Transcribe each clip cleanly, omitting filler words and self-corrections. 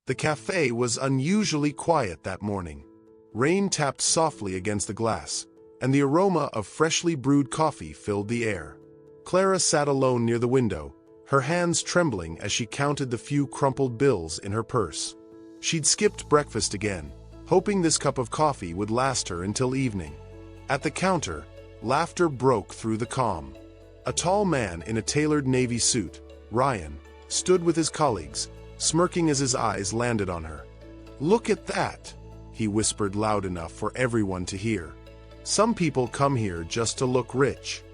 The cafe was unusually quiet that morning. Rain tapped softly against the glass, and the aroma of freshly brewed coffee filled the air. Clara sat alone near the window, her hands trembling as she counted the few crumpled bills in her purse. She'd skipped breakfast again, hoping this cup of coffee would last her until evening. At the counter, laughter broke through the calm. A tall man in a tailored navy suit, Ryan, stood with his colleagues, smirking as his eyes landed on her. "Look at that," he whispered loud enough for everyone to hear. "Some people come here just to look rich."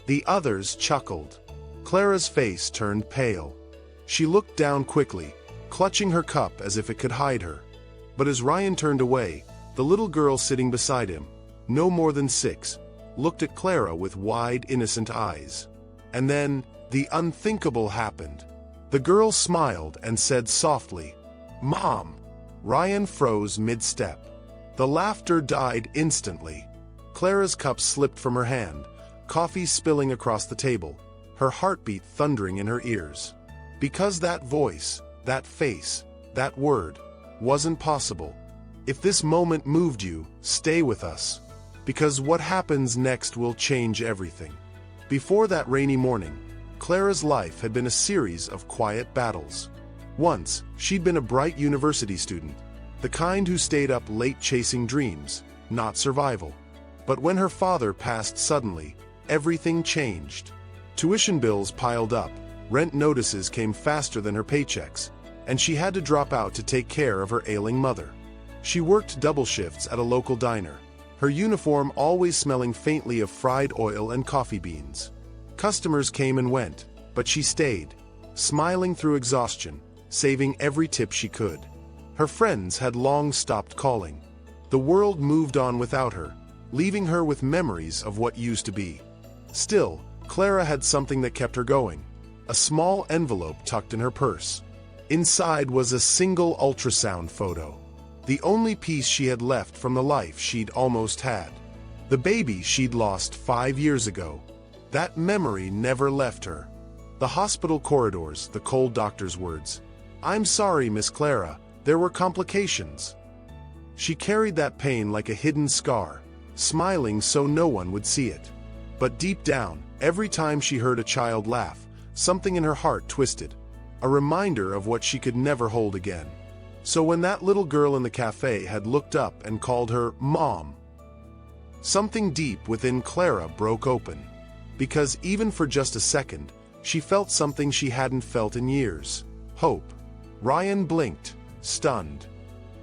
The others chuckled. Clara's face turned pale. She looked down quickly, clutching her cup as if it could hide her. But as Ryan turned away, the little girl sitting beside him, no more than 6, looked at Clara with wide, innocent eyes. And then, the unthinkable happened. The girl smiled and said softly, "Mom." Ryan froze mid-step. The laughter died instantly. Clara's cup slipped from her hand, coffee spilling across the table, her heartbeat thundering in her ears. Because that voice, that face, that word, wasn't possible. If this moment moved you, stay with us. Because what happens next will change everything. Before that rainy morning, Clara's life had been a series of quiet battles. Once, she'd been a bright university student, the kind who stayed up late chasing dreams, not survival. But when her father passed suddenly, everything changed. Tuition bills piled up, rent notices came faster than her paychecks, and she had to drop out to take care of her ailing mother. She worked double shifts at a local diner, her uniform always smelling faintly of fried oil and coffee beans. Customers came and went, but she stayed, smiling through exhaustion, saving every tip she could. Her friends had long stopped calling. The world moved on without her, leaving her with memories of what used to be. Still, Clara had something that kept her going, a small envelope tucked in her purse. Inside was a single ultrasound photo, the only piece she had left from the life she'd almost had. The baby she'd lost 5 years ago. That memory never left her. The hospital corridors, the cold doctor's words. "I'm sorry, Miss Clara, there were complications." She carried that pain like a hidden scar, smiling so no one would see it. But deep down, every time she heard a child laugh, something in her heart twisted, a reminder of what she could never hold again. So when that little girl in the cafe had looked up and called her Mom, something deep within Clara broke open. Because even for just a second, she felt something she hadn't felt in years. Hope. Ryan blinked, stunned.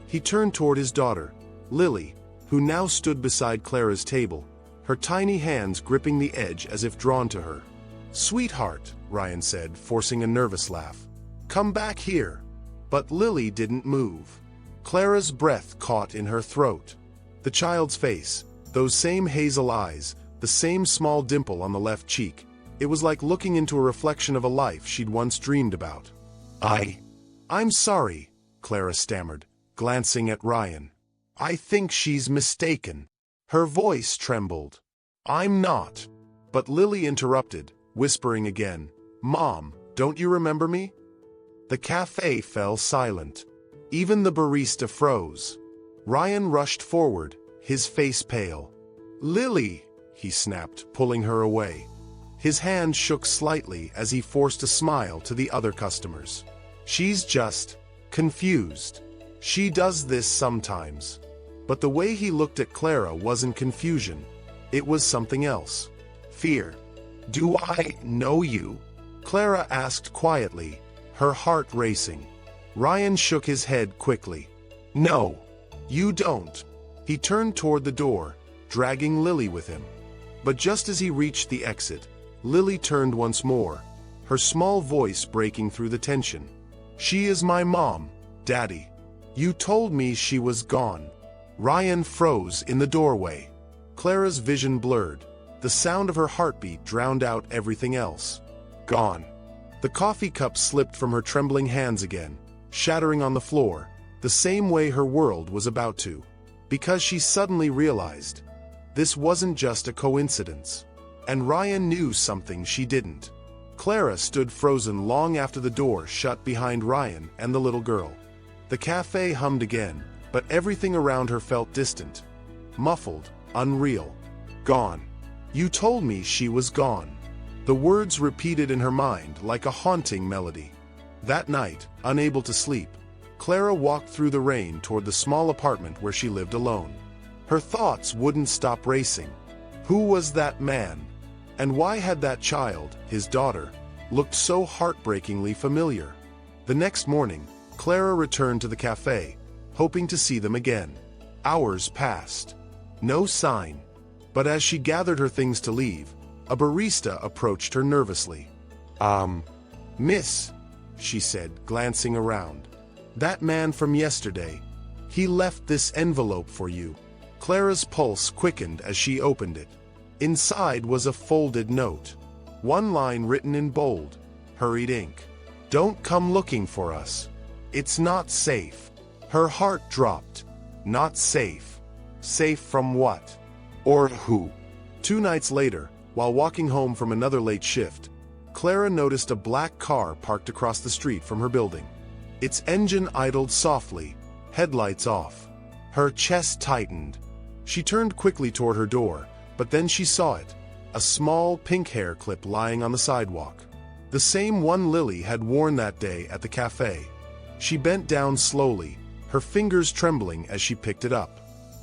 He turned toward his daughter, Lily, who now stood beside Clara's table, her tiny hands gripping the edge as if drawn to her. "Sweetheart," Ryan said, forcing a nervous laugh. "Come back here." But Lily didn't move. Clara's breath caught in her throat. The child's face, those same hazel eyes, the same small dimple on the left cheek, it was like looking into a reflection of a life she'd once dreamed about. I'm sorry," Clara stammered, glancing at Ryan. "I think she's mistaken." Her voice trembled. "I'm not." But Lily interrupted, whispering again, "Mom, don't you remember me?" The cafe fell silent. Even the barista froze. Ryan rushed forward, his face pale. "Lily," he snapped, pulling her away. His hand shook slightly as he forced a smile to the other customers. "She's just confused. She does this sometimes." But the way he looked at Clara wasn't confusion. It was something else. Fear. "Do I know you?" Clara asked quietly, her heart racing. Ryan shook his head quickly. "No, you don't." He turned toward the door, dragging Lily with him. But just as he reached the exit, Lily turned once more, her small voice breaking through the tension. "She is my mom, Daddy. You told me she was gone." Ryan froze in the doorway. Clara's vision blurred. The sound of her heartbeat drowned out everything else. Gone. The coffee cup slipped from her trembling hands again, shattering on the floor, the same way her world was about to. Because she suddenly realized, this wasn't just a coincidence. And Ryan knew something she didn't. Clara stood frozen long after the door shut behind Ryan and the little girl. The cafe hummed again, but everything around her felt distant, muffled, unreal. Gone. You told me she was gone. The words repeated in her mind like a haunting melody. That night, unable to sleep, Clara walked through the rain toward the small apartment where she lived alone. Her thoughts wouldn't stop racing. Who was that man? And why had that child, his daughter, looked so heartbreakingly familiar? The next morning, Clara returned to the cafe, hoping to see them again. Hours passed. No sign. But as she gathered her things to leave, a barista approached her nervously. Miss, she said, glancing around. That man from yesterday. He left this envelope for you. Clara's pulse quickened as she opened it. Inside was a folded note. One line written in bold, hurried ink. Don't come looking for us. It's not safe. Her heart dropped. Not safe. Safe from what? Or who? 2 nights later, while walking home from another late shift, Clara noticed a black car parked across the street from her building. Its engine idled softly, headlights off. Her chest tightened. She turned quickly toward her door, but then she saw it, a small pink hair clip lying on the sidewalk. The same one Lily had worn that day at the cafe. She bent down slowly, her fingers trembling as she picked it up.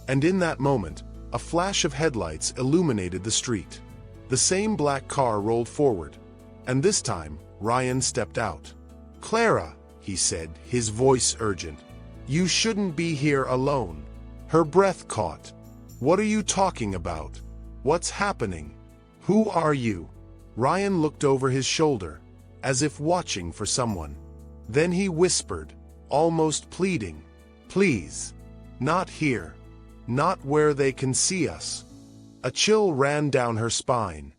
And in that moment, a flash of headlights illuminated the street. The same black car rolled forward, and this time, Ryan stepped out. Clara, he said, his voice urgent. You shouldn't be here alone. Her breath caught. What are you talking about? What's happening? Who are you? Ryan looked over his shoulder, as if watching for someone. Then he whispered, almost pleading, Please, not here. Not where they can see us. A chill ran down her spine.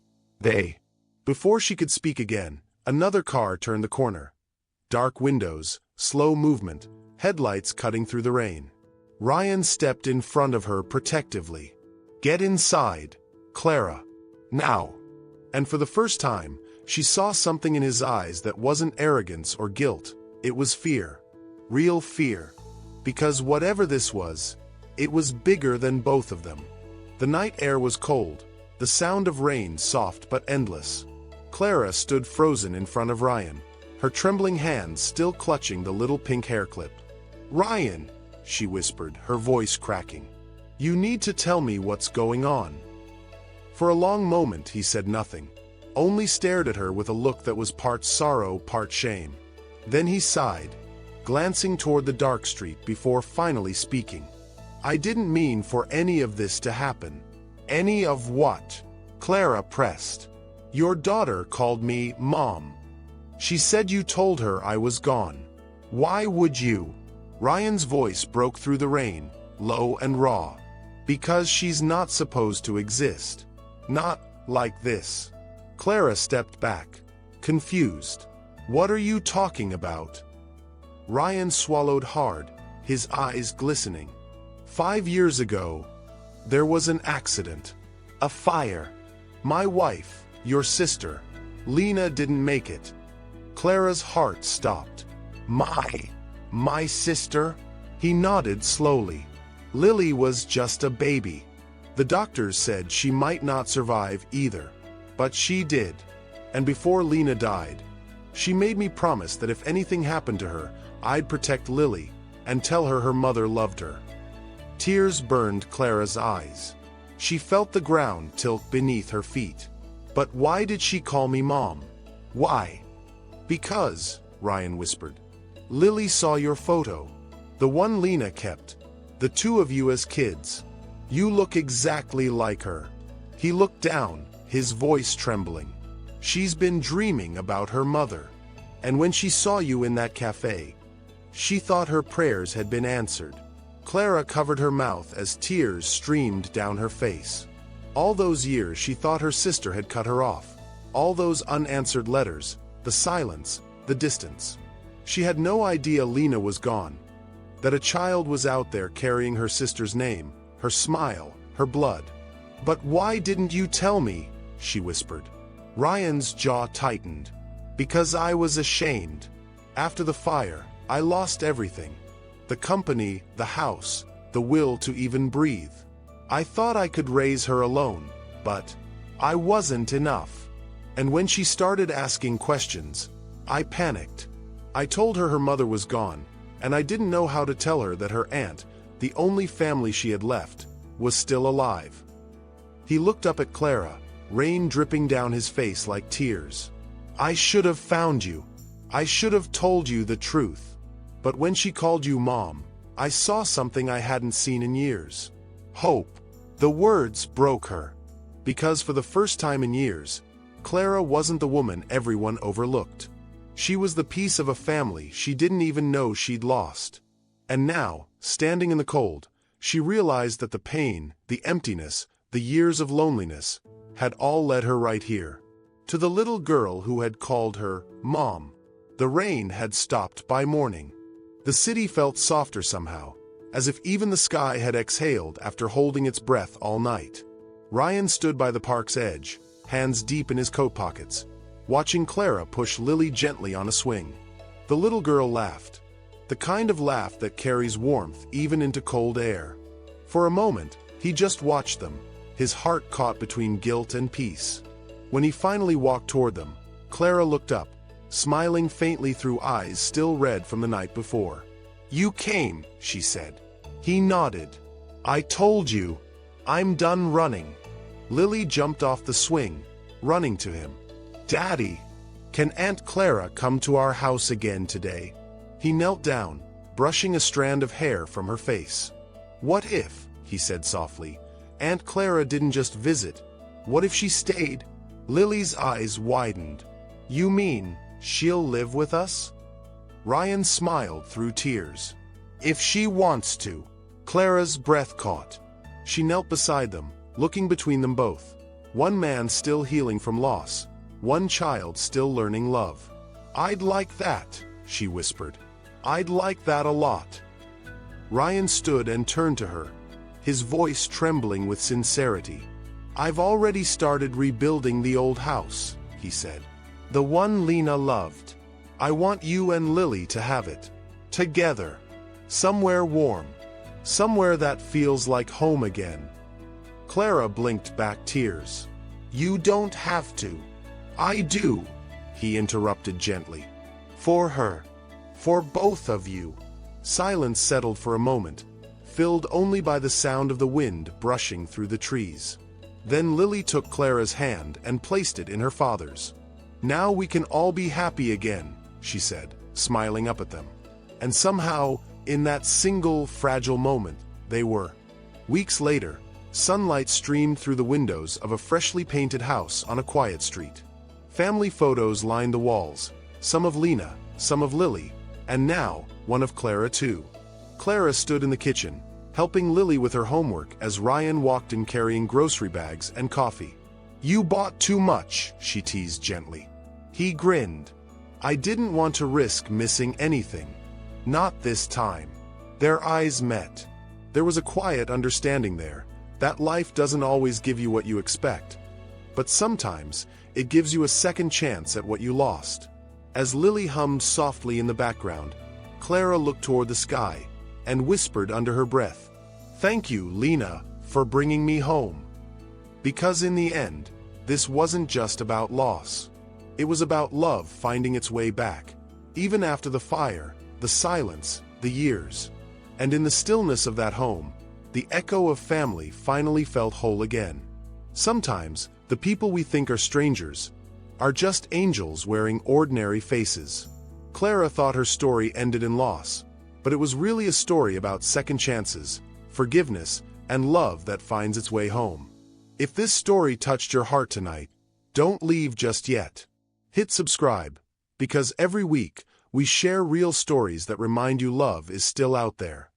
Before she could speak again, another car turned the corner. Dark windows, slow movement, headlights cutting through the rain. Ryan stepped in front of her protectively. Get inside, Clara. Now. And for the first time, she saw something in his eyes that wasn't arrogance or guilt. It was fear. Real fear. Because whatever this was, it was bigger than both of them. The night air was cold, the sound of rain soft but endless. Clara stood frozen in front of Ryan, her trembling hands still clutching the little pink hair clip. Ryan, she whispered, her voice cracking. You need to tell me what's going on. For a long moment he said nothing, only stared at her with a look that was part sorrow, part shame. Then he sighed, glancing toward the dark street before finally speaking. I didn't mean for any of this to happen. Any of what? Clara pressed. Your daughter called me Mom. She said you told her I was gone. Why would you? Ryan's voice broke through the rain, low and raw. Because she's not supposed to exist. Not like this. Clara stepped back, confused. What are you talking about? Ryan swallowed hard, his eyes glistening. 5 years ago, there was an accident. A fire. My wife, your sister, Lena didn't make it. Clara's heart stopped. My sister? He nodded slowly. Lily was just a baby. The doctors said she might not survive either. But she did. And before Lena died, she made me promise that if anything happened to her, I'd protect Lily and tell her her mother loved her. Tears burned Clara's eyes. She felt the ground tilt beneath her feet. But why did she call me Mom? Why? Because, Ryan whispered. Lily saw your photo. The one Lena kept. The 2 of you as kids. You look exactly like her. He looked down, his voice trembling. She's been dreaming about her mother. And when she saw you in that cafe, she thought her prayers had been answered. Clara covered her mouth as tears streamed down her face. All those years she thought her sister had cut her off. All those unanswered letters, the silence, the distance. She had no idea Lena was gone, that a child was out there carrying her sister's name, her smile, her blood. But why didn't you tell me? She whispered. Ryan's jaw tightened. Because I was ashamed. After the fire, I lost everything. The company, the house, the will to even breathe. I thought I could raise her alone, but I wasn't enough. And when she started asking questions, I panicked. I told her her mother was gone, and I didn't know how to tell her that her aunt, the only family she had left, was still alive. He looked up at Clara, rain dripping down his face like tears. I should have found you. I should have told you the truth. But when she called you Mom, I saw something I hadn't seen in years. Hope. The words broke her. Because for the first time in years, Clara wasn't the woman everyone overlooked. She was the piece of a family she didn't even know she'd lost. And now, standing in the cold, she realized that the pain, the emptiness, the years of loneliness, had all led her right here. To the little girl who had called her Mom. The rain had stopped by morning. The city felt softer somehow, as if even the sky had exhaled after holding its breath all night. Ryan stood by the park's edge, hands deep in his coat pockets, watching Clara push Lily gently on a swing. The little girl laughed, the kind of laugh that carries warmth even into cold air. For a moment, he just watched them, his heart caught between guilt and peace. When he finally walked toward them, Clara looked up, smiling faintly through eyes still red from the night before. You came, she said. He nodded. I told you. I'm done running. Lily jumped off the swing, running to him. Daddy, can Aunt Clara come to our house again today? He knelt down, brushing a strand of hair from her face. What if, he said softly, Aunt Clara didn't just visit? What if she stayed? Lily's eyes widened. You mean she'll live with us? Ryan smiled through tears. If she wants to. Clara's breath caught. She knelt beside them, looking between them both. One man still healing from loss. One child still learning love. I'd like that, she whispered. I'd like that a lot. Ryan stood and turned to her, his voice trembling with sincerity. I've already started rebuilding the old house, he said. The one Lena loved. I want you and Lily to have it. Together. Somewhere warm. Somewhere that feels like home again. Clara blinked back tears. You don't have to. I do, he interrupted gently. For her. For both of you. Silence settled for a moment, filled only by the sound of the wind brushing through the trees. Then Lily took Clara's hand and placed it in her father's. Now we can all be happy again, she said, smiling up at them. And somehow, in that single, fragile moment, they were. Weeks later, sunlight streamed through the windows of a freshly painted house on a quiet street. Family photos lined the walls, some of Lena, some of Lily, and now, one of Clara too. Clara stood in the kitchen, helping Lily with her homework as Ryan walked in carrying grocery bags and coffee. You bought too much, she teased gently. He grinned. I didn't want to risk missing anything. Not this time. Their eyes met. There was a quiet understanding there, that life doesn't always give you what you expect. But sometimes, it gives you a second chance at what you lost. As Lily hummed softly in the background, Clara looked toward the sky and whispered under her breath, Thank you, Lena, for bringing me home. Because in the end, this wasn't just about loss. It was about love finding its way back, even after the fire, the silence, the years. And in the stillness of that home, the echo of family finally felt whole again. Sometimes, the people we think are strangers are just angels wearing ordinary faces. Clara thought her story ended in loss, but it was really a story about second chances, forgiveness, and love that finds its way home. If this story touched your heart tonight, don't leave just yet. Hit subscribe, because every week, we share real stories that remind you love is still out there.